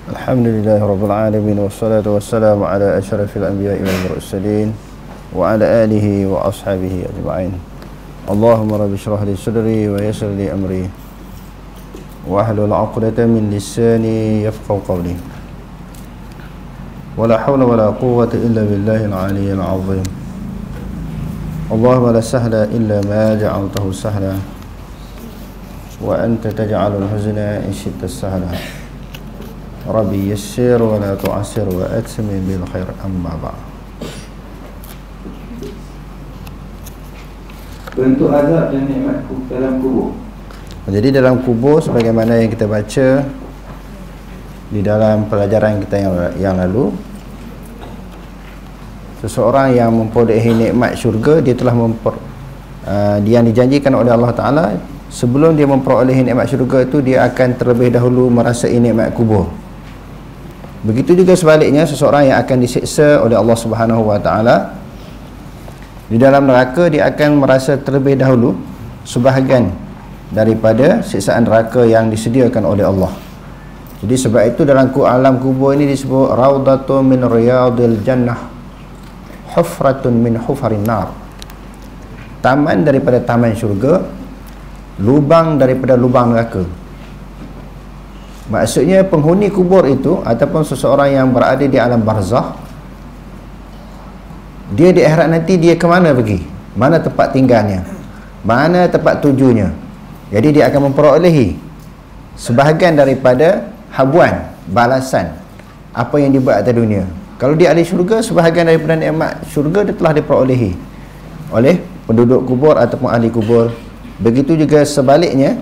Alhamdulillahi Rabbil Alamin, wassalatu wassalamu ala asyrafil anbiya'i wal mursalin wa ala alihi wa ashabihi ajma'in. Allahumma rabbi shrah li sadri wa yassir li amri wa hlul 'uqdatam min lisani yafqahu qawli. Wala hawla wala quwwata illa billahil 'aliyyil 'azim. Allahumma la sahla illa ma ja'altahu sahla wa anta taj'alul huzna in syi'ta sahla. Rabbi yassir wa la tu'assir wa atmim bil khair, amma ba'd. Bentuk azab dan nikmat dalam kubur. Jadi dalam kubur, sebagaimana yang kita baca di dalam pelajaran kita yang lalu, seseorang yang memperolehi nikmat syurga, dia telah yang dijanjikan oleh Allah Ta'ala. Sebelum dia memperolehi nikmat syurga itu, dia akan terlebih dahulu merasai nikmat kubur. Begitu juga sebaliknya, seseorang yang akan disiksa oleh Allah Subhanahu Wa Ta'ala di dalam neraka, dia akan merasa terlebih dahulu sebahagian daripada siksaan neraka yang disediakan oleh Allah. Jadi sebab itu dalam alam kubur ini disebut raudatun min riyadil jannah, hufratun min hufarin nar. Taman daripada taman syurga, lubang daripada lubang neraka. Maksudnya penghuni kubur itu ataupun seseorang yang berada di alam barzakh, dia di akhirat nanti dia ke mana pergi? Mana tempat tinggalnya? Mana tempat tujunya? Jadi dia akan memperolehi sebahagian daripada habuan, balasan apa yang dibuat atas dunia. Kalau dia ahli syurga, sebahagian daripada nikmat syurga dia telah diperolehi oleh penduduk kubur ataupun ahli kubur. Begitu juga sebaliknya,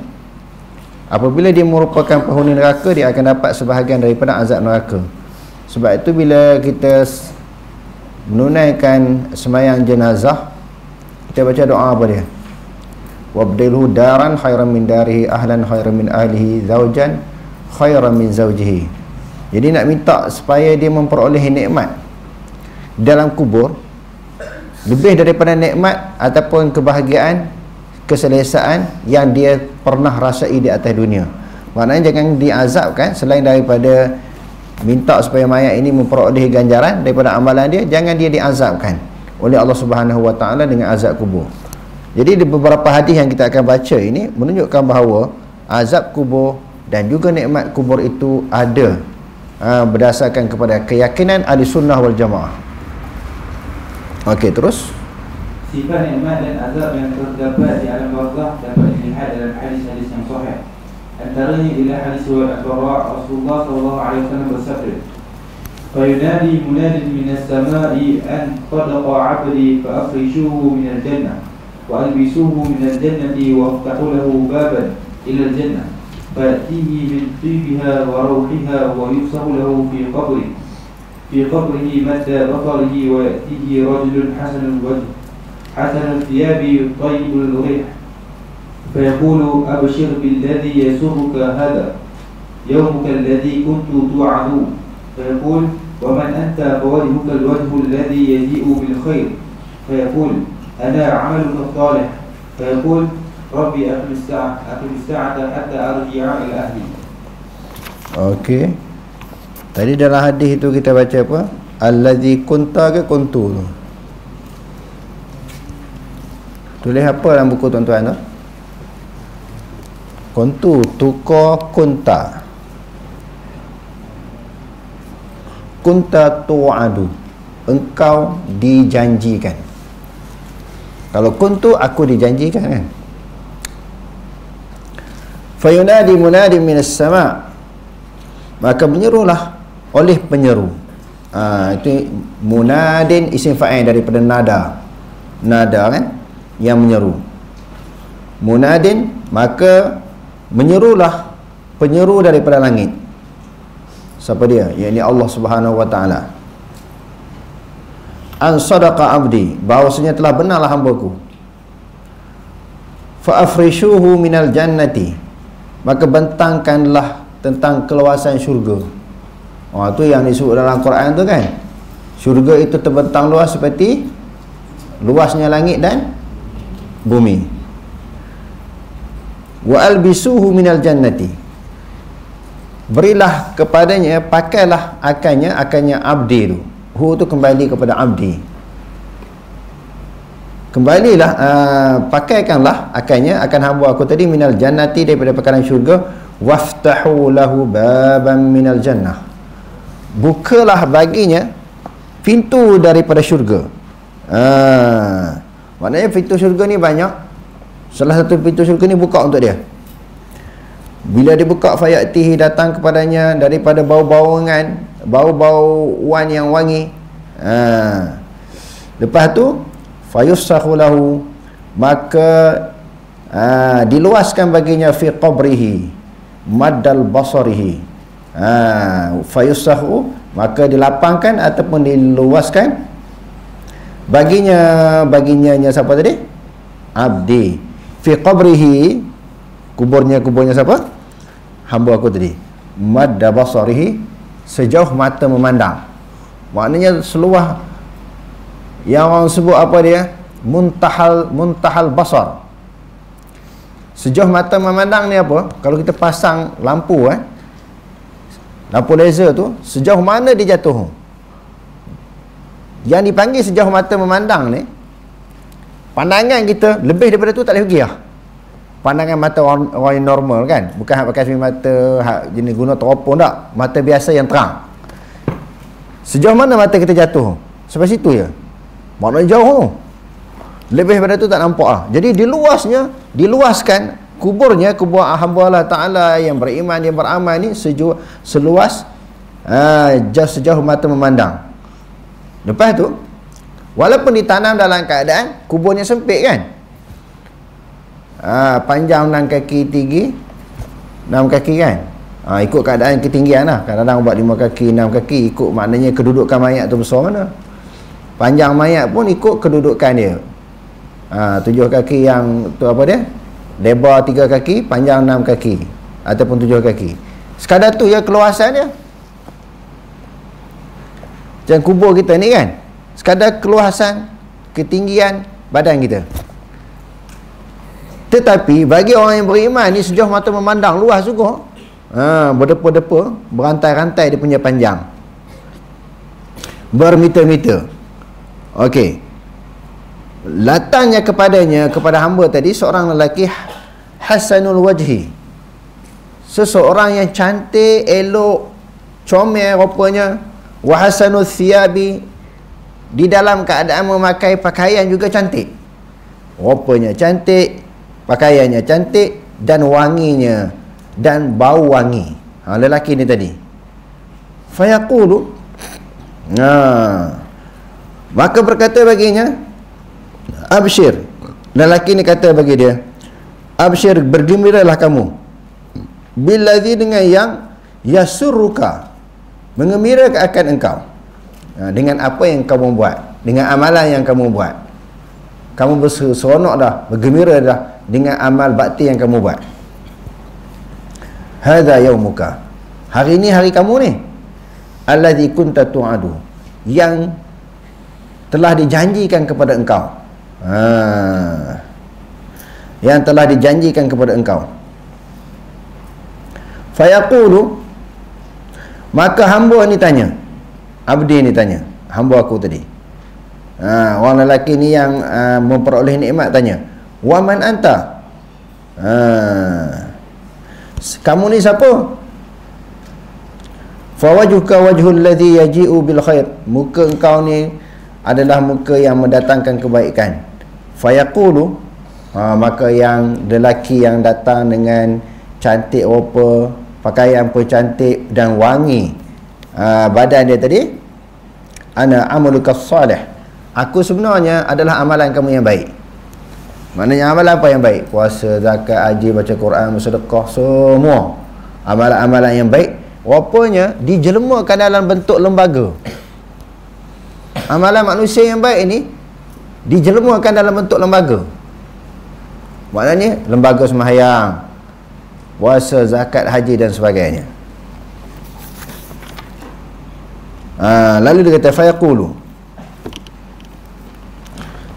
apabila dia merupakan penghuni neraka, dia akan dapat sebahagian daripada azab neraka. Sebab itu bila kita menunaikan sembahyang jenazah, kita baca doa apa dia? Wabdilhu daran khairan min darihi, ahlan khairan min ahlihi, zawjan khairan min zawjihi. Jadi nak minta supaya dia memperolehi nikmat dalam kubur, lebih daripada nikmat ataupun kebahagiaan, keselesaan yang dia pernah rasai di atas dunia. Maknanya jangan diazabkan. Selain daripada minta supaya mayat ini memperolehi ganjaran daripada amalan dia, jangan dia diazabkan oleh Allah Subhanahu Wa Ta'ala dengan azab kubur. Jadi di beberapa hadis yang kita akan baca ini menunjukkan bahawa azab kubur dan juga nikmat kubur itu ada berdasarkan kepada keyakinan ahli sunnah wal jamaah. Okey, terus. Sifat nikmat dan azab yang terdapat di alam barzakh dapat dilihat dalam hadis-hadis yang sahih. Antaranya ialah hadis riwayat Al-Bara', Rasulullah sallallahu alaihi wasallam bersabda, "Fayunadi munadin minas sama'i an sadaqa 'abdi fa afrishuhu minal jannah wa albisuhu minal jannati wa aftahu lahu baban ila al-jannah fa'tihi min tibiha wa rawhiha wa yufsahu lahu fi qabrihi madda basarihi wa ya'tihi rajulun hasanul wajh حسن الثياب طيب الريح فيقول أبشر بالذي يسرك هذا يومك الذي كنت توعد فيقول ومن أنت فوجهك الوجه الذي يجيء بالخير فيقول أنا عملك الصالح فيقول ربي أقم الساعة حتى أرجع إلى أهلي. Okey. Tadi dalam hadis itu kita baca apa? Allazi kunta ke kuntu. Tulis apa dalam buku tuan-tuan tu? Kuntu, tuqa, kunta. Kunta tu'adu, engkau dijanjikan. Kalau kuntu, aku dijanjikan kan. Fayunadi munadi minas sama', maka menyerulah oleh penyeru. Itu munadin isim fa'il daripada nada. Nada kan, yang menyeru. Munadin, maka menyerulah penyeru daripada langit. Siapa dia? Iaitu Allah Subhanahu Wa Ta'ala. An sadaqa abdi, bahawasanya telah benarlah hambaku. Fa afrishuhu minal jannati, maka bentangkanlah tentang keluasan syurga. Itu yang disebut dalam Quran tu kan. Syurga itu terbentang luas seperti luasnya langit dan bumi. Wa albisuhu minal jannati, berilah kepadanya, pakailah akannya abdi tu. Hu tu kembali kepada abdi. Kembalilah, pakaikanlah akannya, akan hamba aku tadi, minal jannati, daripada perkaran syurga. Waftahu lahu baban minal jannah, bukalah baginya pintu daripada syurga. Maknanya pintu syurga ni banyak. Salah satu pintu syurga ni buka untuk dia. Bila dia buka, fayatihi, datang kepadanya daripada bau-bauan yang wangi. Lepas tu fayusakhu lahu, maka diluaskan baginya fi qabrihi maddal basarihi. Fayusakhu, maka dilapangkan ataupun diluaskan baginya siapa tadi? Abdi. Fi qabrihi, kuburnya siapa? Hamba aku tadi. Madda basarihi, sejauh mata memandang. Maknanya seluas, yang orang sebut apa dia? Muntahal basar. Sejauh mata memandang ni apa? Kalau kita pasang lampu lampu laser tu, sejauh mana dia jatuh? Yang dipanggil sejauh mata memandang ni, pandangan kita lebih daripada tu tak boleh pergi lah. Pandangan mata orang yang normal kan, bukan pakai mata jenis guna teropong tak, mata biasa yang terang. Sejauh mana mata kita jatuh? Sampai situ je, maknanya jauh tu. Lebih daripada tu tak nampak lah. Jadi diluaskan kubur hamba Allah Ta'ala yang beriman, yang beramal ni seluas sejauh mata memandang. Lepas tu, walaupun ditanam dalam keadaan kuburnya sempit kan, panjang 6 kaki, tinggi 6 kaki kan, ikut keadaan ketinggian lah. Kadang-kadang buat 5 kaki, 6 kaki, ikut maknanya kedudukan mayat tu besar mana. Panjang mayat pun ikut kedudukan dia. 7 kaki yang tu apa dia, lebar 3 kaki, panjang 6 kaki ataupun 7 kaki. Sekadar tu ya keluasan dia. Macam kubur kita ni kan, sekadar keluasan ketinggian badan kita. Tetapi bagi orang yang beriman ni, sejauh mata memandang, luas juga. Berdepa-depa, berantai-rantai dia punya panjang, bermeter-meter. Okey. Latangnya kepada hamba tadi seorang lelaki hasanul wajhi, seseorang yang cantik, elok, comel rupanya. Wa hasanul thiyabi, di dalam keadaan memakai pakaian juga cantik, rupanya cantik, pakaiannya cantik, dan wanginya, dan bau wangi. Lelaki ni tadi. Fayaqulu, maka berkata baginya, absyir, lelaki ni kata bagi dia, absyir, bergembiralah kamu, billadzi, dengan yang yasurruka, mengembirakan akan engkau, dengan apa yang kamu buat, dengan amalan yang kamu buat. Kamu berseronok dah, bergembira dah dengan amal bakti yang kamu buat. Hadza yaumuka, hari ini hari kamu ni, allazi kunta tu'adu, yang telah dijanjikan kepada engkau. Yang telah dijanjikan kepada engkau. Fayaqulu, maka hamba ni tanya, abdi ni tanya, hamba aku tadi, orang lelaki ni yang memperoleh nikmat tanya, wa man anta, kamu ni siapa? Fawajuka wajhul ladzi yaji'u bil khair, muka engkau ni adalah muka yang mendatangkan kebaikan. Fayaqulu, maka yang lelaki yang datang dengan cantik rupa, pakaian pun cantik dan wangi badan dia tadi, ana amaluka salih, aku sebenarnya adalah amalan kamu yang baik. Maknanya amalan apa yang baik? Puasa, zakat, haji, baca Quran, bersedekah, semua amalan-amalan yang baik rupanya dijelmakan dalam bentuk lembaga. Amalan manusia yang baik ini dijelmakan dalam bentuk lembaga. Maknanya lembaga sembahyang, puasa, zakat, haji dan sebagainya. Lalu dia kata fayaqulu,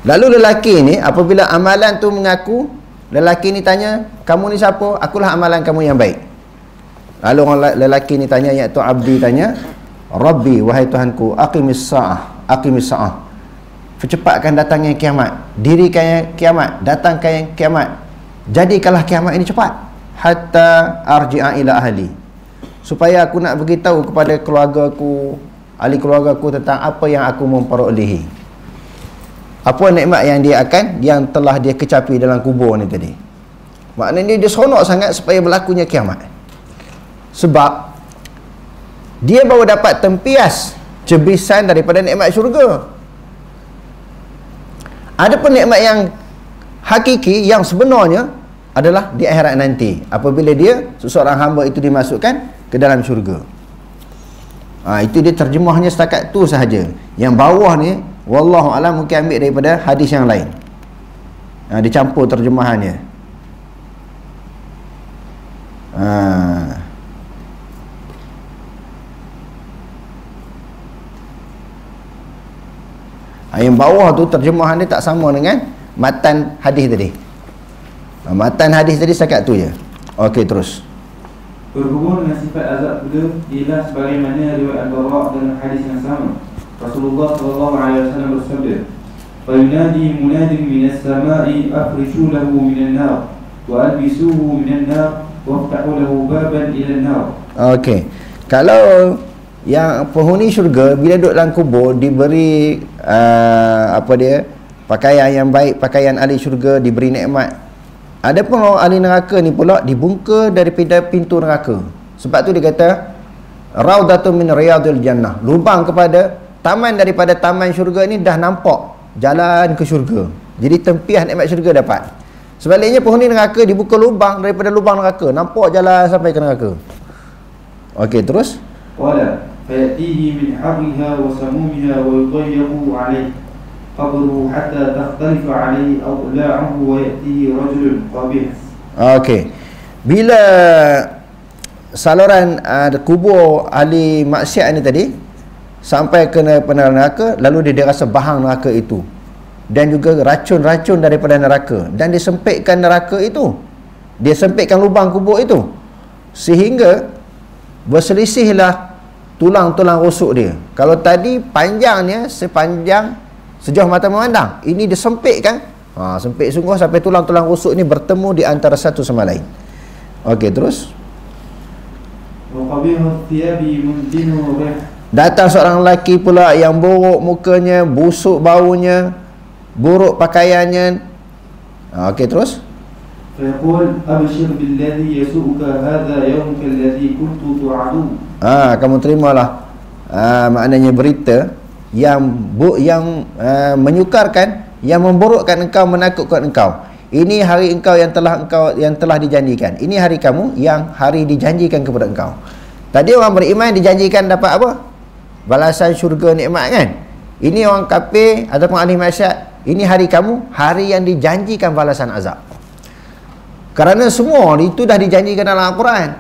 Lalu lelaki ni apabila amalan tu mengaku, lelaki ni tanya, kamu ni siapa? Akulah amalan kamu yang baik. Lalu orang lelaki ni tanya, iaitu abdi tanya, Rabbi, wahai Tuhanku, aqimis sa'ah, percepatkan datangnya kiamat, dirikan kiamat, datangkan kiamat, jadikanlah kiamat ini cepat, hatta arji'a ila ahli, supaya aku nak beritahu kepada keluargaku, ahli keluargaku tentang apa yang aku memperolehi, apa nikmat yang telah dia kecapi dalam kubur ni tadi. Maknanya dia seronok sangat supaya berlakunya kiamat, sebab dia baru dapat tempias cebisan daripada nikmat syurga. Ada pun nikmat yang hakiki, yang sebenarnya adalah di akhirat nanti, apabila dia, seseorang hamba itu dimasukkan ke dalam syurga. Itu dia terjemahnya setakat tu sahaja. Yang bawah ni wallahu alam mungkin ambil daripada hadis yang lain, dicampur terjemahannya. Yang bawah tu terjemahan dia tak sama dengan matan hadis tadi. Matan hadis tadi setakat tu je. Okey, terus. Berhubung dengan sifat azab pula ialah sebagaimana riwayat Al-Bara' dalam hadis yang sama. Rasulullah SAW bersabda, "Fayunadi munadin minas sama'i afrishu lahu minan nar wa albisuhu minan nar waftahu lahu baban ila nar." Okey. Kalau yang penghuni syurga bila duduk dalam kubur diberi pakaian yang baik, pakaian ahli syurga, diberi nikmat. Ada pun orang ahli neraka ni pula dibungka daripada pintu neraka. Sebab tu dia kata raudatun min riyadil jannah, lubang kepada taman daripada taman syurga ni dah nampak jalan ke syurga. Jadi tempias nikmat syurga dapat. Sebaliknya penghuni neraka dibuka lubang daripada lubang neraka, nampak jalan sampai ke neraka. Okey, terus. Wala fayatihi min harriha wa samumiha wa yudayyabu alayhi qabruhu hatta takhtalifa alayhi awla'uhu wa yatihi rajulun qabih. Okey. Bila saluran kubur ahli maksiat ni tadi sampai ke neraka, lalu dia rasa bahang neraka itu dan juga racun-racun daripada neraka, dan disempitkan neraka itu, dia sempitkan lubang kubur itu sehingga berselisihlah tulang-tulang rusuk dia. Kalau tadi panjangnya sepanjang sejauh mata memandang, ini disempitkan, sempit sungguh sampai tulang-tulang rusuk ni bertemu di antara satu sama lain. Okey, terus. Datang seorang lelaki pula yang buruk mukanya, busuk baunya, buruk pakaiannya. Okey, terus. Fayaqul abshir billadhi yasu'uka hadha yawmuka alladhi kuntu tu'adu. Kamu terimalah maknanya berita yang menyukarkan, yang memburukkan engkau, menakutkan engkau. Ini hari engkau yang telah dijanjikan. Ini hari kamu yang hari dijanjikan kepada engkau. Tadi orang beriman dijanjikan dapat apa? Balasan syurga, nikmat kan? Ini orang kafir ataupun ahli maksiat, ini hari kamu, hari yang dijanjikan balasan azab. Kerana semua itu dah dijanjikan dalam Al-Quran.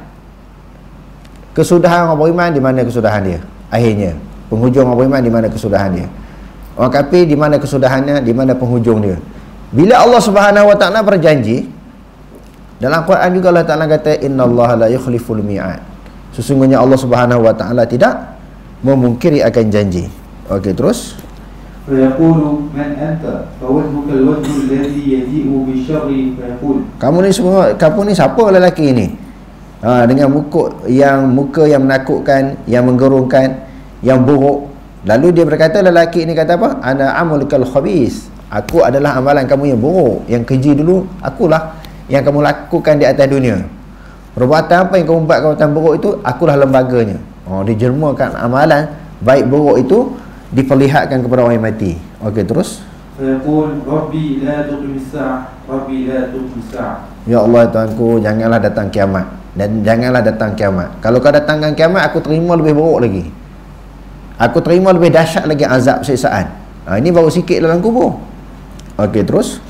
Kesudahan orang beriman, di mana kesudahan dia? Akhirnya, penghujung orang beriman, di mana kesudahan dia? Orang kafir, di mana kesudahannya, di mana penghujung dia? Bila Allah Subhanahu Wa Taala berjanji, dalam Quran juga Allah Taala kata innallaha la yukhliful mi'ad. Sesungguhnya Allah Subhanahu Wa Taala tidak memungkiri akan janji. Okey, terus. Fayaqulu man anta fawajhuka alwajhu alladhi yaji'u bisyarri fayaqul. Kamu ni siapa lelaki ini? Dengan muka yang menakutkan, yang menggerungkan, yang buruk. Lalu dia berkata, lelaki ini kata apa? Ana amalukal khabis. Aku adalah amalan kamu yang buruk, yang keji dulu, akulah yang kamu lakukan di atas dunia. Perbuatan apa yang kamu buat, perbuatan buruk itu, akulah lembaganya. Dijermakan amalan baik buruk itu, diperlihatkan kepada orang yang mati. Okey, terus. Fayaqul Rabbi la tuqimis sa'ah, Rabbi la tuqimis sa'ah. Ya Allah Tuhanku, janganlah datang kiamat, dan janganlah datang kiamat. Kalau kau datangkan kiamat, aku terima lebih buruk lagi. Aku terima lebih dahsyat lagi azab siksaan. Ini baru sikit dalam kubur. Okey, terus.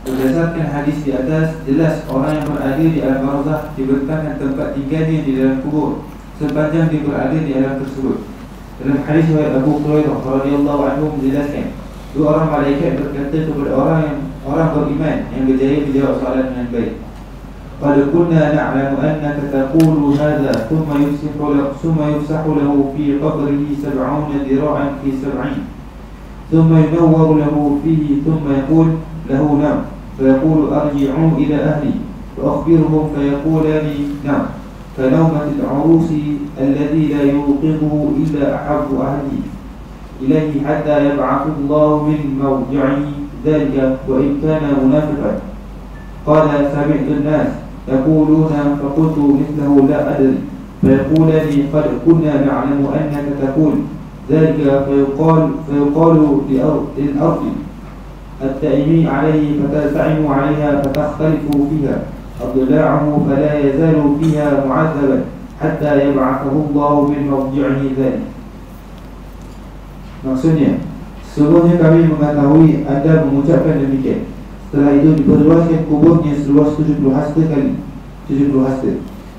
Berdasarkan hadis di atas, jelas orang yang berada di alam barzakh diberikan tempat tinggalnya di dalam kubur sepanjang dia berada di alam tersebut. Dalam hadis riwayat Abu Hurairah radhiyallahu anhu menjelaskan, Dua orang malaikat berkata kepada orang beriman yang berjaya menjawab soalan dengan baik. Qad kunna na'lamu annaka taqulu hadha thumma yufsahu lahu fi qabrihi 70 dira'an fi 70 thumma yunawwaru lahu fihi thumma yaqul lahu nam fayaqulu arji'u ila ahli fa akhbiruhum fayaqulani nam فنومة العروس الذي لا يوقظه إلا أحب أهلي إليه حتى يبعث الله من موضعه ذلك وإن كان منافقا. قال سمعت الناس يقولون فقلت مثله لا أدري فيقولني قد كنا نعلم أنك تقول ذلك فيقال للأرض التأمي عليه فتلتئم عليها فتختلف فيها أضلاعه فلا يزال فيها معذبا حتى يبعثه الله من موضعه ذلك. Maksudnya, sebelumnya kami mengetahui Anda mengucapkan demikian. Setelah itu diperluaskan kuburnya seluas 70 hasta kali, 70 hasta.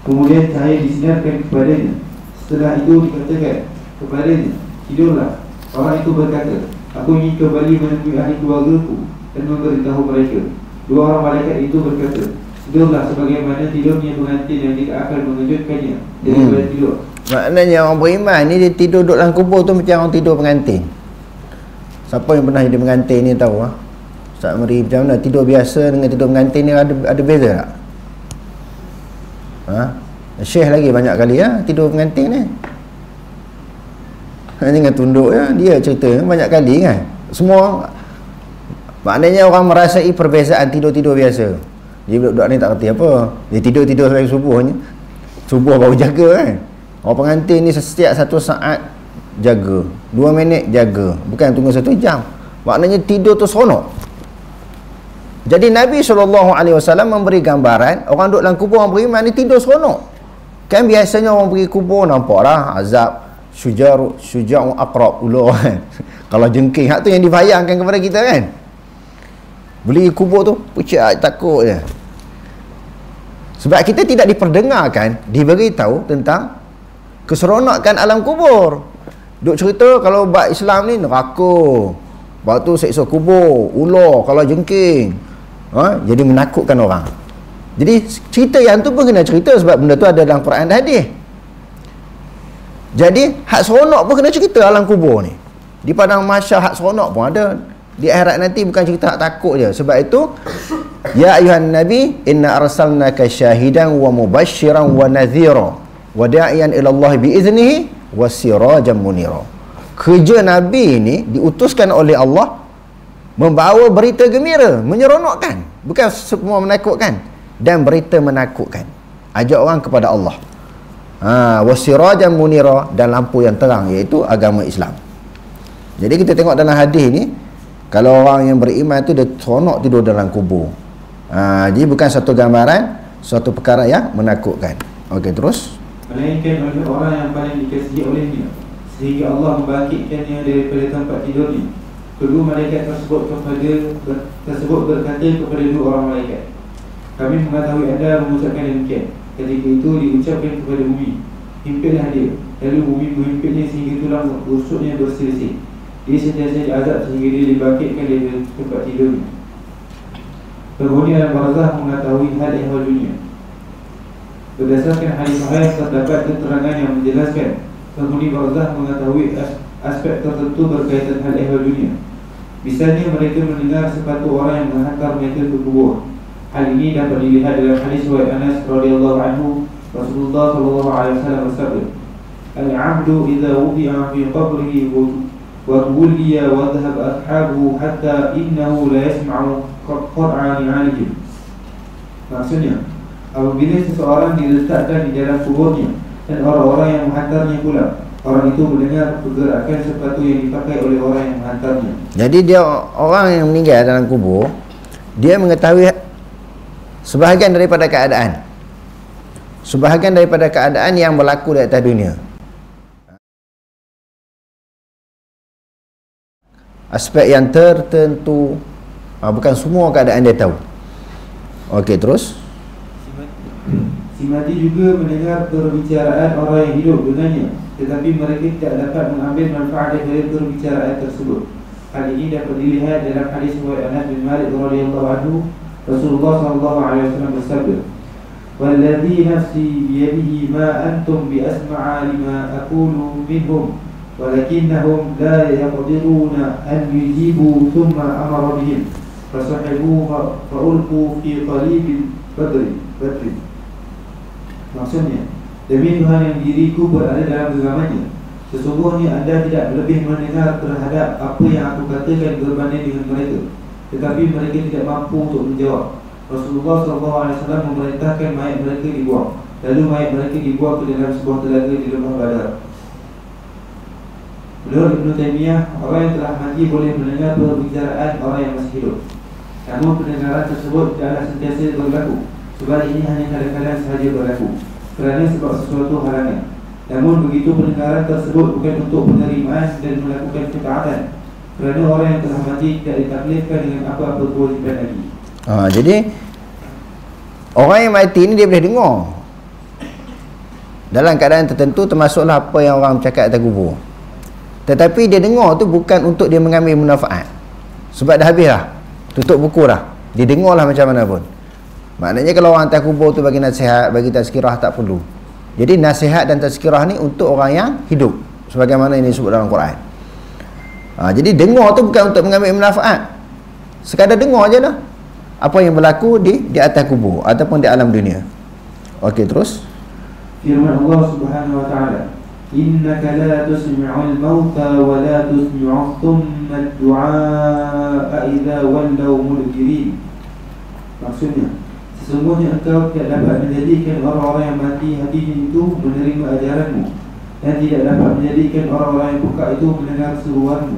Kemudian cahaya disinarkan kepadanya. Setelah itu dikatakan kepadanya, tidurlah. Orang itu berkata, aku ingin kembali menemui ahli keluargaku dan memberitahu mereka. Dua orang malaikat itu berkata, tidurlah sebagaimana tidurnya pengantin yang tidak akan mengejutkannya daripada tidur. Maknanya orang beriman ni dia tidur duduk dalam kubur tu macam orang tidur pengantin. Siapa yang pernah jadi pengantin ni tahu ah. Ustaz Meri macam mana tidur biasa dengan tidur pengantin ni ada beza tak? Ha? Syekh lagi banyak kali tidur pengantin ni. Jangan tunduk dia cerita banyak kali kan. Semua maknanya orang merasai perbezaan tidur-tidur biasa. Dia budak ni tak kerti apa. Dia tidur-tidur sampai subuhnya. Subuh baru jaga kan. Orang pengantin ni setiap 1 saat jaga, 2 minit jaga, bukan tunggu 1 jam. Maknanya tidur tu seronok. Jadi Nabi SAW memberi gambaran orang duduk dalam kubur orang beriman ni tidur seronok. Kan biasanya orang pergi kubur nampaklah azab syuja'u aqrab ular kan. Kalau jengking hak tu yang dibayangkan kepada kita kan. Beli kubur tu pucat takut je. Sebab kita tidak diperdengarkan, diberitahu tentang keseronokan alam kubur. Duk cerita kalau bab Islam ni neraka, lepas tu seksa kubur, ular kalau jengking, jadi menakutkan orang. Jadi cerita yang tu pun kena cerita sebab benda tu ada dalam Quran dan hadis. Jadi hak seronok pun kena cerita alam kubur ni. Di padang mahsyar hak seronok pun ada. Di akhirat nanti bukan cerita hak takut je. Sebab itu ya ayuhan nabi inna arsalnaka syahidan wa mubasysyiran wa nadhira wa da'iyan ila Allah bi iznihi wa sirajan munira. Kerja nabi ni diutuskan oleh Allah membawa berita gembira, menyeronokkan, bukan semua menakutkan, dan berita menakutkan. Ajak orang kepada Allah. Wa sirajan munira, dan lampu yang terang iaitu agama Islam. Jadi kita tengok dalam hadis ni kalau orang yang beriman tu dia seronok tidur dalam kubur. Jadi bukan satu gambaran, suatu perkara yang menakutkan. Okey, terus. Melainkan oleh orang yang paling dikasihi olehnya, sehingga Allah membangkitkannya daripada tempat tidurnya. Kedua malaikat tersebut berkata kepada dua orang malaikat, kami mengetahui anda mengucapkan demikian. Ketika itu diucapkan kepada bumi, himpilah dia. Lalu bumi menghimpitnya sehingga tulang rusuknya berselisih. Dia sentiasa diazab sehingga dia dibangkitkan dari tempat tidurnya. Penghuni alam barzah mengetahui hal ehwal dunia. Berdasarkan hadis sahih terdapat keterangan yang menjelaskan penghuni barzah mengetahui aspek tertentu berkaitan hal ehwal dunia. Misalnya mereka mendengar sepatu orang yang menghantar mereka ke kubur. Hal ini dapat dilihat dalam hadis riwayat Anas radhiyallahu anhu. Rasulullah sallallahu alaihi wasallam bersabda, "Al-'abdu idza wudi'a fi qabrihi وَتُوَلِّيَ وَذَهَبَ أَصْحَابُهُ حَتَّى إِنَّهُ لَا يَسْمَعُ قَطْعَ نِعَالِهِمْ." Maksudnya, apabila seseorang diletakkan di dalam kuburnya dan orang-orang yang menghantarnya pula, orang itu mendengar pergerakan sepatu yang dipakai oleh orang yang menghantarnya. Jadi dia orang yang meninggal dalam kubur, dia mengetahui sebahagian daripada keadaan, sebahagian daripada keadaan yang berlaku di atas dunia. Aspek yang tertentu, bukan semua keadaan dia tahu. Okey, terus. Si mati juga mendengar perbicaraan orang yang hidup dengannya, tetapi mereka tidak dapat mengambil manfaat dari perbicaraan tersebut. Hal ini dapat dilihat dalam hadis riwayat Anas bin Malik radhiyallahu anhu, Rasulullah sallallahu alaihi wasallam bersabda, "Walladzi nafsi biyadihi ma antum bi asma'a lima aqulu minhum, walakinnahum la yaqdiruna an yujibu thumma amara bihim fasahibu fa'ulqu fi qalibil badri." Maksudnya, demi Tuhan yang diriku berada dalam genggamannya, sesungguhnya anda tidak lebih mendengar terhadap apa yang aku katakan berbanding dengan mereka, tetapi mereka tidak mampu untuk menjawab. Rasulullah SAW memerintahkan mayat mereka dibuang, lalu mayat mereka dibuang ke dalam sebuah telaga di lembah Badar. Menurut Ibn Taymiyah, orang yang telah mati boleh mendengar perbicaraan orang yang masih hidup, namun pendengaran tersebut tidaklah sentiasa berlaku. Sebab ini hanya kadang-kadang sahaja berlaku kerana sebab sesuatu halangan. Namun begitu pendengaran tersebut bukan untuk penerimaan dan melakukan ketaatan, kerana orang yang telah mati tidak ditaklifkan dengan apa-apa kewajiban lagi. Jadi orang yang mati ni dia boleh dengar dalam keadaan tertentu, termasuklah apa yang orang bercakap atas kubur. Tetapi dia dengar tu bukan untuk dia mengambil manfaat, sebab dah habis dah, tutup buku dah, dia dengar lah macam mana pun. Maknanya kalau orang atas kubur tu bagi nasihat, bagi tazkirah, tak perlu. Jadi nasihat dan tazkirah ni untuk orang yang hidup, sebagaimana ini disebut dalam Quran. Jadi dengar tu bukan untuk mengambil manfaat, sekadar dengar je lah apa yang berlaku di atas kubur ataupun di alam dunia. Okey, terus firman Allah Subhanahu wa taala, innaka la tusmi'ul mauta wa la tusmi'u thumma ad-du'a idza wallaw mudbirin. Maksudnya, sesungguhnya engkau tidak dapat menjadikan orang-orang yang mati hatinya itu menerima ajaranmu, dan tidak dapat menjadikan orang-orang yang peka itu mendengar seruanmu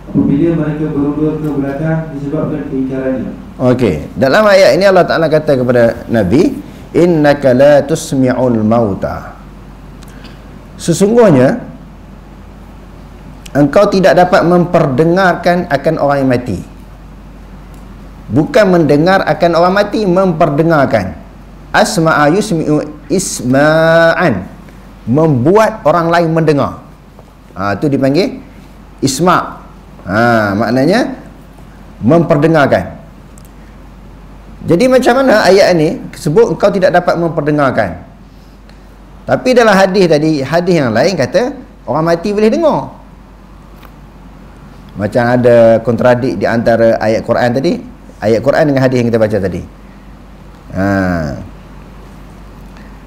apabila mereka berundur ke belakang disebabkan keingkarannya. Okey, dalam ayat ini Allah Ta'ala kata kepada Nabi, innaka la tusmi'ul mauta, sesungguhnya engkau tidak dapat memperdengarkan akan orang yang mati. Bukan mendengar akan orang mati, memperdengarkan. Asma'a yusmi'u isma'an, membuat orang lain mendengar. Itu dipanggil isma'. Maknanya memperdengarkan. Jadi macam mana ayat ini sebut engkau tidak dapat memperdengarkan, tapi dalam hadis tadi, hadis yang lain kata orang mati boleh dengar. Macam ada kontradik di antara ayat Quran tadi, ayat Quran dengan hadis yang kita baca tadi.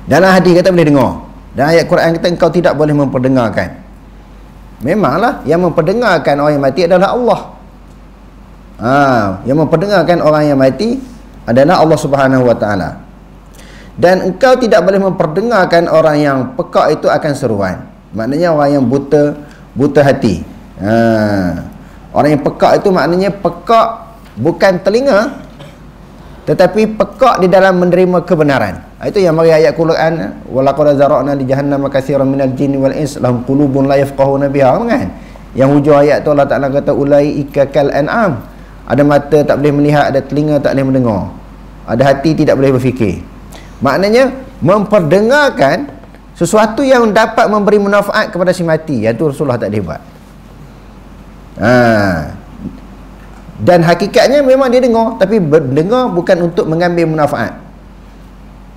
Dalam hadis kata boleh dengar, dan ayat Quran kata engkau tidak boleh memperdengarkan. Memanglah yang memperdengarkan orang yang mati adalah Allah. Yang memperdengarkan orang yang mati adalah Allah Subhanahu wa taala. Dan engkau tidak boleh memperdengarkan orang yang peka itu akan seruan. Maknanya orang yang buta hati. Orang yang peka itu maknanya peka bukan telinga, tetapi peka di dalam menerima kebenaran. Itu yang mari ayat Quran, walaqad zara'na li jahannama katsiran minal jinni wal ins lahum qulubun la yafqahuna biha, kan? Yang hujung ayat tu Allah Taala kata ulaika kal an'am, ada mata tak boleh melihat, ada telinga tak boleh mendengar, ada hati tidak boleh berfikir. Maknanya memperdengarkan sesuatu yang dapat memberi manfaat kepada si mati, iaitu Rasulullah tak boleh buat. Dan hakikatnya memang dia dengar, tapi dengar bukan untuk mengambil manfaat.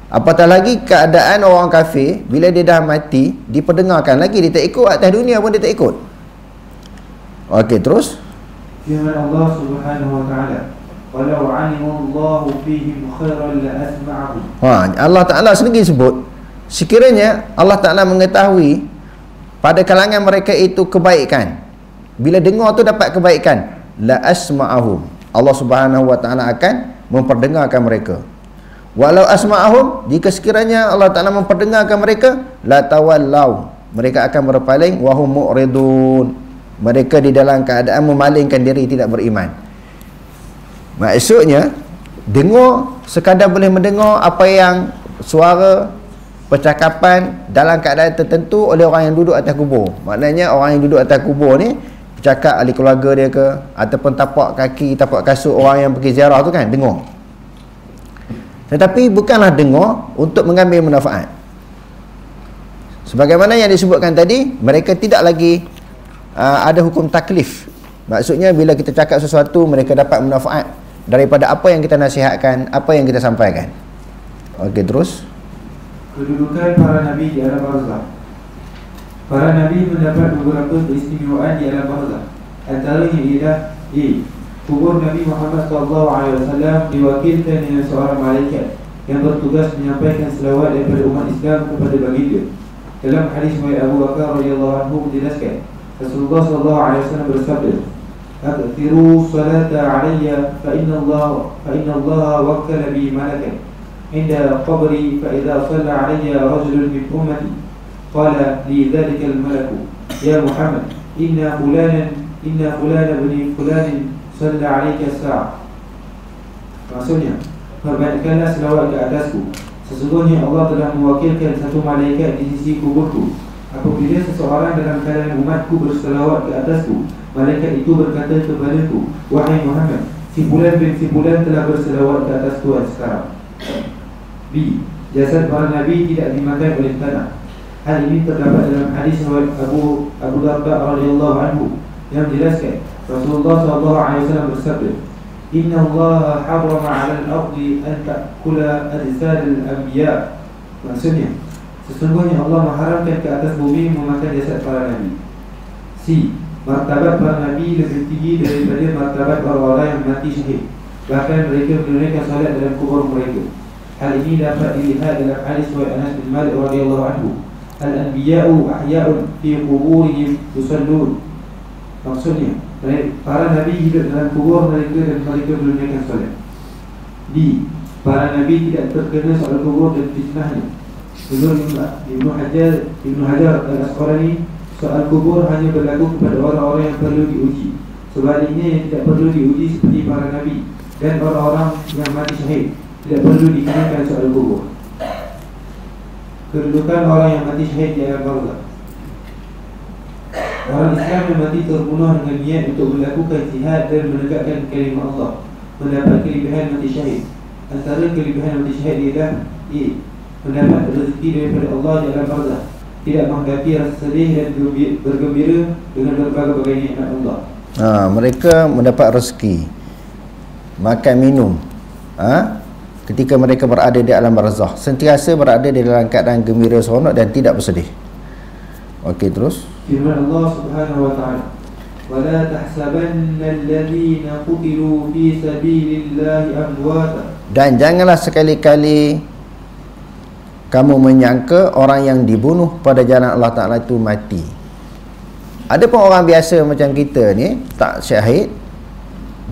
Apatah lagi keadaan orang kafir, bila dia dah mati diperdengarkan lagi, dia tak ikut, atas dunia pun dia tak ikut. Okey, terus firman Allah Subhanahu wa taala, walau 'alimallahu fihim khairan la asma'ahum. Allah Taala sendiri sebut, sekiranya Allah Taala mengetahui pada kalangan mereka itu kebaikan, bila dengar tu dapat kebaikan, la asma'ahum, Allah Subhanahu wa taala akan memperdengarkan mereka. Walau asma'ahum, jika sekiranya Allah Taala memperdengarkan mereka, la tawallau, mereka akan berpaling, wa hum mu'ridun, mereka di dalam keadaan memalingkan diri, tidak beriman. Maksudnya dengar sekadar boleh mendengar apa yang suara percakapan dalam keadaan tertentu oleh orang yang duduk atas kubur. Maknanya orang yang duduk atas kubur ni bercakap ahli keluarga dia ke, ataupun tapak kaki, tapak kasut orang yang pergi ziarah tu, kan, dengar. Tetapi bukanlah dengar untuk mengambil manfaat. Sebagaimana yang disebutkan tadi, mereka tidak lagi ada hukum taklif Maksudnya bila kita cakap sesuatu, mereka dapat manfaat daripada apa yang kita nasihatkan, apa yang kita sampaikan. Okey, terus. Kedudukan para nabi di alam barzakh. Para nabi mendapat beberapa keistimewaan di alam barzakh. Antaranya ialah kubur Nabi Muhammad SAW diwakilkan dengan seorang malaikat yang bertugas menyampaikan selawat daripada umat Islam kepada baginda. Dalam hadis riwayat Abu Bakar radhiyallahu anhu menjelaskan, Rasulullah SAW bersabda, "Akthiru salata alayya fa inna Allah wakkala bi malakan inda qabri fa idza shalla alayya rajulun min ummati qala li dhalika al-malaku ya Muhammad inna fulana bin fulanin shalla alayka as-sa'a." Maksudnya, perbanyakkanlah selawat ke atasku. Sesungguhnya Allah telah mewakilkan satu malaikat di sisi kuburku. Apabila seseorang dalam kalangan umatku berselawat ke atasku, malaikat itu berkata kepadaku, "Wahai Muhammad, si fulan bin si fulan telah berselawat ke atas Tuhan sekarang." Jasad para nabi tidak dimakan oleh tanah. Hal ini terdapat dalam hadis Abu Darda radhiyallahu anhu yang menjelaskan Rasulullah SAW bersabda, "Inna Allah harrama 'ala al-ardi an ta'kula ajsad al-anbiya." Maksudnya, sesungguhnya Allah mengharamkan ke atas bumi memakan jasad para nabi. Martabat para nabi lebih tinggi daripada martabat orang-orang yang mati syahid. Bahkan mereka menunaikan salat dalam kubur mereka. Hal ini dapat dilihat dalam hadis riwayat Anas bin Malik radhiyallahu anhu, "Al-anbiya'u ahya'un fi quburihim yusallun." Maksudnya, para nabi hidup dalam kubur mereka dan mereka menunaikan salat. Para nabi tidak terkena soal kubur dan fitnahnya. Menurut Ibnu Hajar Al-Asqalani, soal kubur hanya berlaku kepada orang-orang yang perlu diuji. Sebaliknya yang tidak perlu diuji seperti para nabi dan orang-orang yang mati syahid tidak perlu dikenakan soal kubur. Kedudukan orang yang mati syahid di alam barzakh. Orang Islam yang mati terbunuh dengan niat untuk melakukan jihad dan menegakkan kalimah Allah mendapat kelebihan mati syahid. Antara kelebihan mati syahid ialah mendapat rezeki daripada Allah di alam barzakh, tidak menghadapi rasa sedih dan bergembira dengan berbagai-bagai nikmat Allah. Mereka mendapat rezeki, makan minum, ketika mereka berada di alam barzakh, sentiasa berada di dalam keadaan gembira, seronok dan tidak bersedih. Okey, terus. Firman Allah Subhanahu wa taala, "Wala tahsabanna alladhina qutilu fi sabilillahi amwata." Dan janganlah sekali-kali kamu menyangka orang yang dibunuh pada jalan Allah Ta'ala itu mati. Ada pun orang biasa macam kita ni, tak syahid,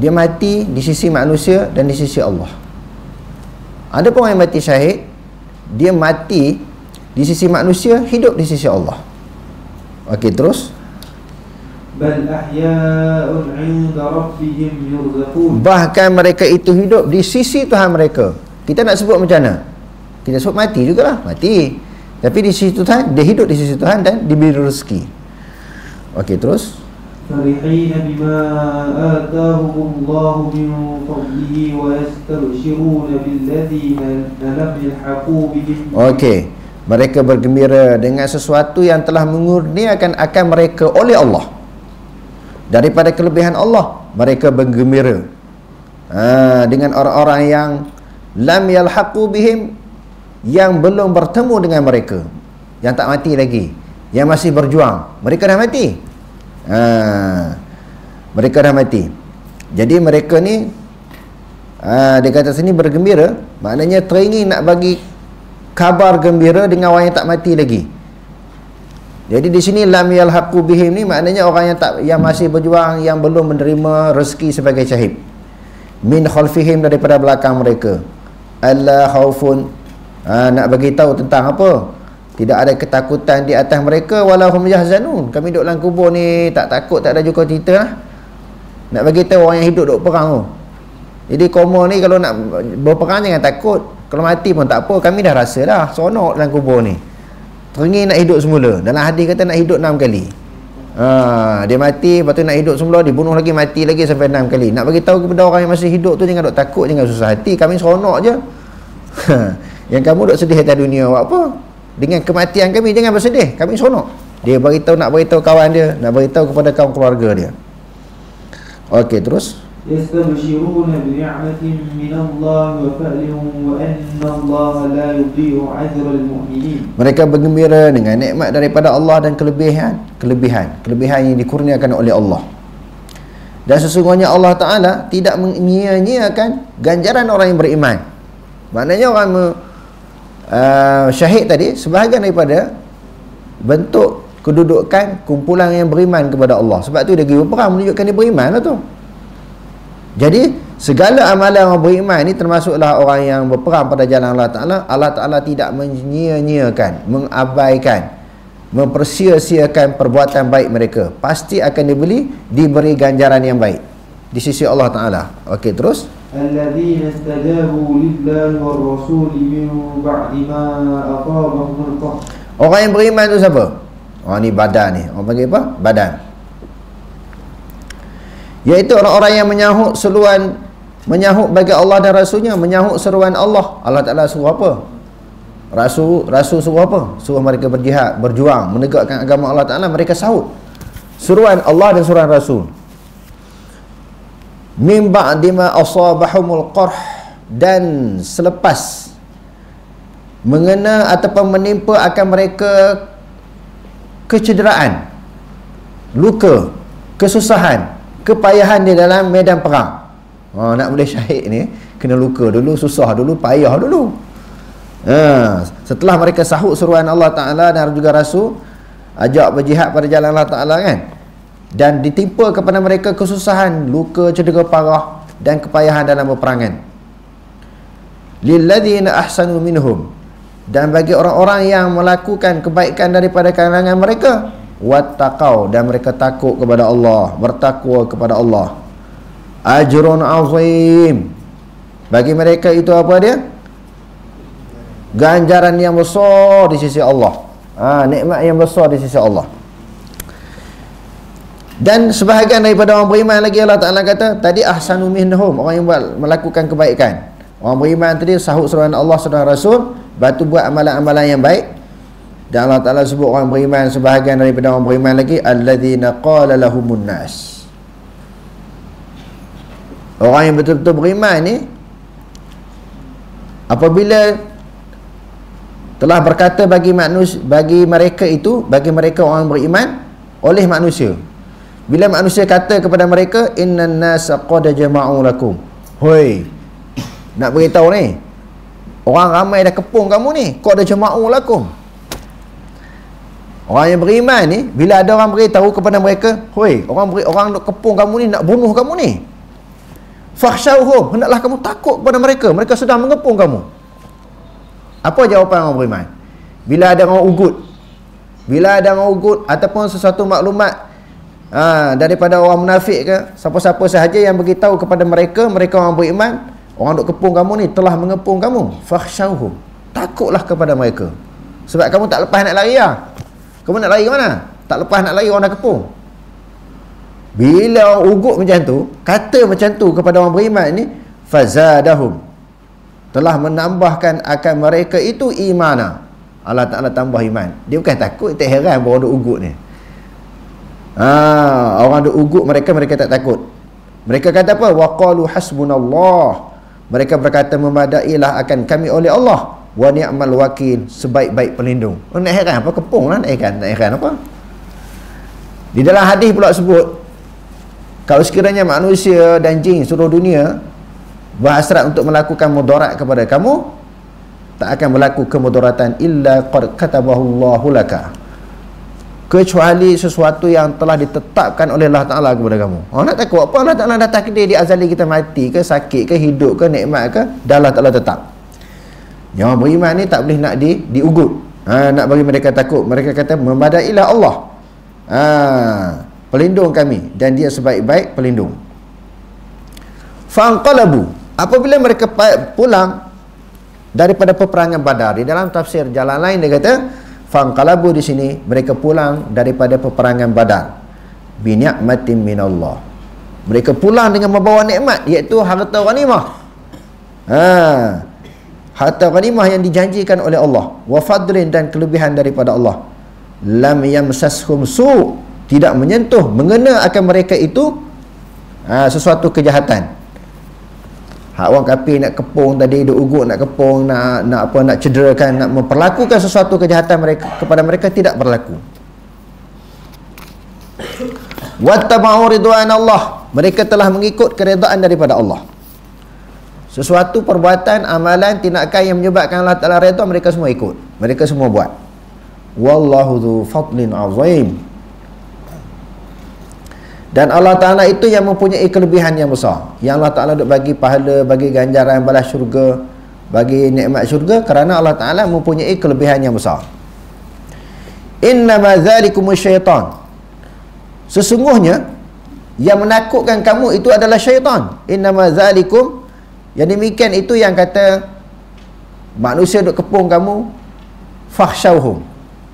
dia mati di sisi manusia dan di sisi Allah. Ada pun orang yang mati syahid, dia mati di sisi manusia, hidup di sisi Allah. Okey, terus. Bal ahya'un 'inda rabbihim yurzaqun. Bahkan mereka itu hidup di sisi Tuhan mereka. Kita nak sebut macam mana? Kita sebut mati jugalah, mati. Tapi di sisi Tuhan, dia hidup di sisi Tuhan dan diberi rezeki. Okey, terus. Farihina bima atahumullahu min fadlihi wa yastabshiruna billadzina lam yalhaqu bihim. Okey. Mereka bergembira dengan sesuatu yang telah mengurniakan akan mereka oleh Allah. Daripada kelebihan Allah, mereka bergembira dengan orang-orang yang lam yalhaqu bihim, yang belum bertemu dengan mereka, yang tak mati lagi, yang masih berjuang. Mereka dah mati. Mereka dah mati. Jadi mereka ni dia kata sini bergembira, maknanya teringin nak bagi kabar gembira dengan orang yang tak mati lagi. Jadi di sini lam yalhaqu bihim ni maknanya orang yang masih berjuang, yang belum menerima rezeki sebagai syahid. Min khalfihim, daripada belakang mereka. Alla khaufun, nak bagi tahu tentang apa? Tidak ada ketakutan di atas mereka, walahum yahzanun. Kami duduk dalam kubur ni tak takut, tak ada juga cerita lah. Nak bagi tahu orang yang hidup duk perang tu. Jadi koma ni kalau nak berperang jangan takut. Kalau mati pun tak apa, kami dah rasa dah seronok dalam kubur ni. Teringin nak hidup semula. Dalam hadis kata nak hidup 6 kali. Dia mati, lepas tu nak hidup semula, dibunuh lagi, mati lagi sampai 6 kali. Nak bagi tahu kepada orang yang masih hidup tu, jangan duk takut, jangan susah hati, kami seronok je. Yang kamu duk sedih atas dunia buat apa? Dengan kematian kami jangan bersedih, kami seronok. Dia nak beritahu kawan dia, nak beritahu kepada kaum keluarga dia. Okey, terus. Yastabshiruna bi ni'matin min Allah wa fadlin wa anna Allah la yudhi'u ajra al-mu'minin. Mereka bergembira dengan nikmat daripada Allah dan kelebihan yang dikurniakan oleh Allah. Dan sesungguhnya Allah Ta'ala tidak menyia-nyiakan ganjaran orang yang beriman. Maknanya orang syahid tadi sebahagian daripada bentuk kedudukan kumpulan yang beriman kepada Allah. Sebab tu dia pergi berperang menunjukkan dia beriman lah tu. Jadi segala amalan orang beriman ini termasuklah orang yang berperang pada jalan Allah Ta'ala. Allah Ta'ala tidak menyia-nyiakan, mengabaikan, mempersia-siakan perbuatan baik mereka. Pasti akan diberi ganjaran yang baik di sisi Allah Ta'ala. Okey, terus. Alladzina istajabu lillahi war rasuli min ba'di ma aqabahumul qahr. Orang yang beriman tu siapa? Orang ni badan ni. Orang panggil apa? Badan. Iaitu orang-orang yang menyahut bagi Allah dan Rasulnya, menyahut seruan Allah. Allah Ta'ala suruh apa? Rasul suruh apa? Suruh mereka berjihad, berjuang, menegakkan agama Allah Ta'ala. Mereka sahut seruan Allah dan seruan Rasul. Min ba'di ma asabahumul qarh, dan selepas mengena ataupun menimpa akan mereka kecederaan, luka, kesusahan, kepayahan di dalam medan perang. Nak boleh syahid ni kena luka dulu, susah dulu, payah dulu. Setelah mereka sahut seruan Allah Ta'ala dan juga Rasul, ajak berjihad pada jalan Allah Ta'ala kan, dan ditimpa kepada mereka kesusahan, luka, cedera parah dan kepayahan dalam peperangan. Lilladzina ahsanu minhum, dan bagi orang-orang yang melakukan kebaikan daripada kalangan mereka, wattaqau, dan mereka takut kepada Allah, bertakwa kepada Allah, ajrun azim, bagi mereka itu apa dia? Ganjaran yang besar di sisi Allah. Nikmat yang besar di sisi Allah. Dan sebahagian daripada orang beriman lagi, Allah Ta'ala kata tadi ahsanu minhum, orang yang melakukan kebaikan. Orang beriman tadi sahut seruan Allah, seruan Rasul, batu buat amalan-amalan yang baik. Dan Allah Ta'ala sebut orang beriman, sebahagian daripada orang beriman lagi, alladzina qala lahumun nas, orang yang betul-betul beriman ni apabila telah berkata bagi mereka itu, bagi mereka orang beriman oleh manusia, bila manusia kata kepada mereka, innan nasa qad jama'u lakum, hoi, nak beritahu ni, orang ramai dah kepung kamu ni, qad jama'u lakum. Orang yang beriman ni, bila ada orang beritahu kepada mereka, hoi, orang nak kepung kamu ni, nak bunuh kamu ni, fakhshawhum, hendaklah kamu takut kepada mereka, mereka sedang mengepung kamu. Apa jawapan orang beriman? Bila ada orang ugut, ataupun sesuatu maklumat daripada orang munafik ke, siapa-siapa sahaja yang beritahu kepada mereka orang beriman, orang duk kepung kamu ni, telah mengepung kamu, fakhshawhum, takutlah kepada mereka. Sebab kamu tak lepas nak lari lah. Kamu nak lari ke mana? Tak lepas nak lari, orang dah kepung. Bila orang ugut macam tu, kata macam tu kepada orang beriman ni, fazadahum, telah menambahkan akan mereka itu imana. Allah Ta'ala tambah iman. Dia bukan takut, tak heran orang duk ugut ni. Orang duk ugut mereka tak takut. Mereka kata apa? Waqalu hasbunallah, mereka berkata memadailah akan kami oleh Allah, wa ni'mal wakil, sebaik-baik pelindung. Nak heran apa? Kepung lah, nak heran apa? Di dalam hadis pula sebut, kalau sekiranya manusia dan jin seluruh dunia berhasrat untuk melakukan mudarat kepada kamu, tak akan berlaku kemudaratan illa qad katabahullahu laka, kecuali sesuatu yang telah ditetapkan oleh Allah Ta'ala kepada kamu. Nak takut apa? Allah Ta'ala dah takdir di azali kita mati ke, sakit ke, hidup ke, nikmat ke, dah Allah Ta'ala tetap. Yang orang beriman ni tak boleh nak diugut. Nak bagi mereka takut. Mereka kata memadailah Allah, pelindung kami, dan dia sebaik-baik pelindung. Fanqalabu, apabila mereka pulang daripada peperangan Badar, di dalam tafsir jalan lain dia kata fanqalabu, di sini mereka pulang daripada peperangan Badar bi ni'matin minallah, mereka pulang dengan membawa nikmat, iaitu harta ghanimah. Harta ghanimah yang dijanjikan oleh Allah, wa fadlin, dan kelebihan daripada Allah. Lam yamsashum su, tidak menyentuh, mengena akan mereka itu sesuatu kejahatan. Hak orang kafir nak kepung tadi, duk ugut nak kepung, nak cederakan, nak memperlakukan sesuatu kejahatan mereka kepada mereka, tidak berlaku. Wattaba'u ridwan Allah, mereka telah mengikut keredaan daripada Allah. Sesuatu perbuatan, amalan, tindakan yang menyebabkan Allah Ta'ala redha, mereka semua ikut, mereka semua buat. Wallahu dzu fadlin azim. Dan Allah Ta'ala itu yang mempunyai kelebihan yang besar, yang Allah Ta'ala duk bagi pahala, bagi ganjaran balas syurga, bagi nikmat syurga, kerana Allah Ta'ala mempunyai kelebihan yang besar. Innama dzalikumus syaitan, sesungguhnya yang menakutkan kamu itu adalah syaitan. Innama dzalikum, yang demikian itu yang kata manusia duk kepung kamu, fakhshawhum,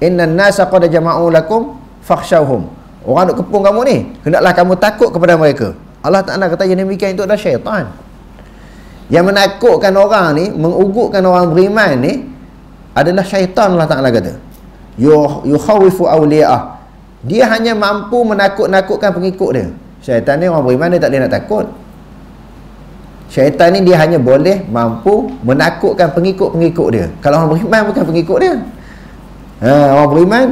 innan nasa qad jama'u lakum fakhshawhum. Orang duk kepung kamu ni, hendaklah kamu takut kepada mereka. Allah Ta'ala kata yang demikian itu adalah syaitan. Yang menakutkan orang ni, mengugukkan orang beriman ni adalah syaitan. Allah Ta'ala kata yukhawifu awliya'ah, dia hanya mampu menakut-nakutkan pengikut dia. Syaitan ni orang beriman dia tak boleh nak takut. Syaitan ni dia hanya boleh mampu menakutkan pengikut-pengikut dia. Kalau orang beriman bukan pengikut dia. Orang beriman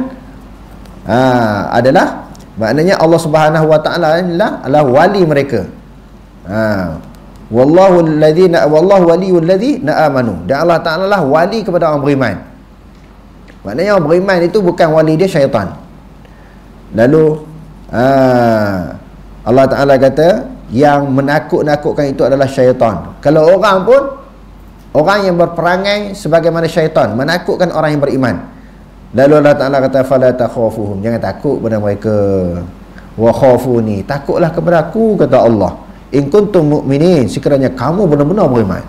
adalah, maknanya Allah Subhanahu Wa Ta'ala adalah wali mereka. Wallahu waliyul ladzina amanu, dan Allah Ta'ala lah wali kepada orang beriman. Maknanya orang beriman itu bukan wali dia syaitan. Lalu Allah Ta'ala kata yang menakut-nakutkan itu adalah syaitan. Kalau orang pun, orang yang berperangai sebagaimana syaitan, menakutkan orang yang beriman. Lalu Allah Ta'ala kata fala takhafuhum, jangan takut pada mereka, wa khafuni, takutlah kepada aku, kata Allah, in kuntum mu'minin, sekiranya kamu benar-benar beriman.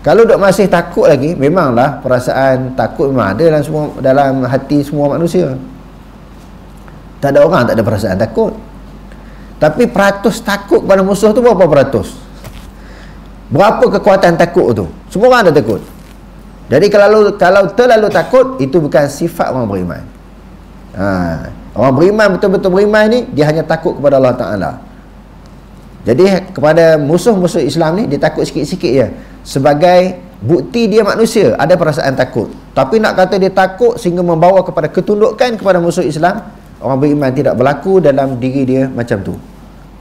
Kalau dok masih takut lagi, memanglah perasaan takut memang ada dalam hati semua manusia. Tak ada orang tak ada perasaan takut. Tapi peratus takut pada musuh tu berapa peratus? Berapa kekuatan takut tu? Semua orang ada takut. Jadi kalau terlalu takut, itu bukan sifat orang beriman. Orang beriman, betul-betul beriman ni, dia hanya takut kepada Allah Ta'ala. Jadi kepada musuh-musuh Islam ni, dia takut sikit-sikit je. Sebagai bukti dia manusia, ada perasaan takut. Tapi nak kata dia takut sehingga membawa kepada ketundukan kepada musuh Islam, orang beriman tidak berlaku dalam diri dia macam tu.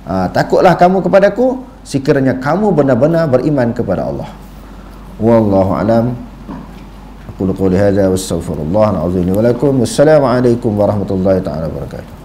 Takutlah kamu kepadaku sekiranya kamu benar-benar beriman kepada Allah. Wallahu alam. Aqulu qouli hadza wa astaghfirullah al-azim li wa lakum. Wassalamu alaikum warahmatullahi taala wabarakatuh.